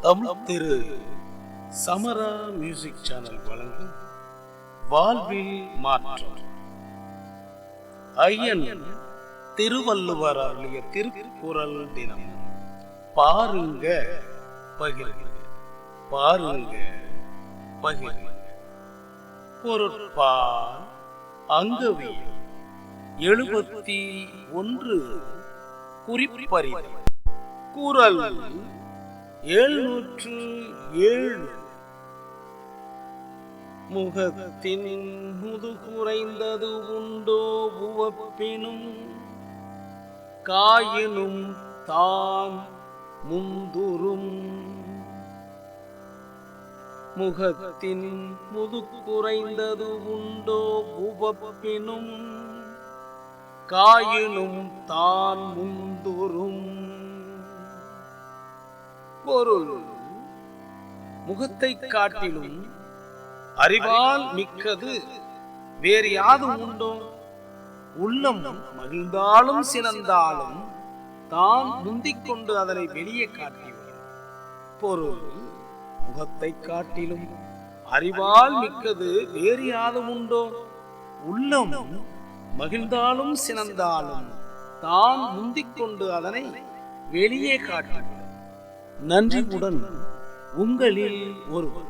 தமிழ் திரு சமரா music channel வழங்கும் வாழ்வில் மாற்றம். ஐயன் திருவள்ளுவர் அருளிய திருக்குறள் தினம். பாருங்க பகிர்க, பாருங்க பகிர்க. பொருட்பால் அங்கவியல் 71 குறிப்பறிதல். குறள் 707. முகத்தின் முதுகுறைந்தது உண்டோ உவப்பினும் காயினும் தான் முந்துரும். முகத்தின் முதுகுறைந்தது உண்டோ உவப்பினும் காயினும் தான் முந்துரும். பொருள்: முகத்தை காட்டிலும் அறிவால் மிக்கது வேறு யாதும் உண்டோ? உள்ளம் மகிழ்ந்தாலும் சினந்தாலும் தான் முந்திக் கொண்டு அதனை வெளியே காட்டிவிடும். பொருள்: முகத்தை காட்டிலும் அறிவால் மிக்கது வேறு யாதும் உண்டோ? உள்ளம் மகிழ்ந்தாலும் சினந்தாலும் தான் முந்திக் கொண்டு அதனை வெளியே காட்டிவிடும். நன்றியுடன் உங்களில் ஒருவர்.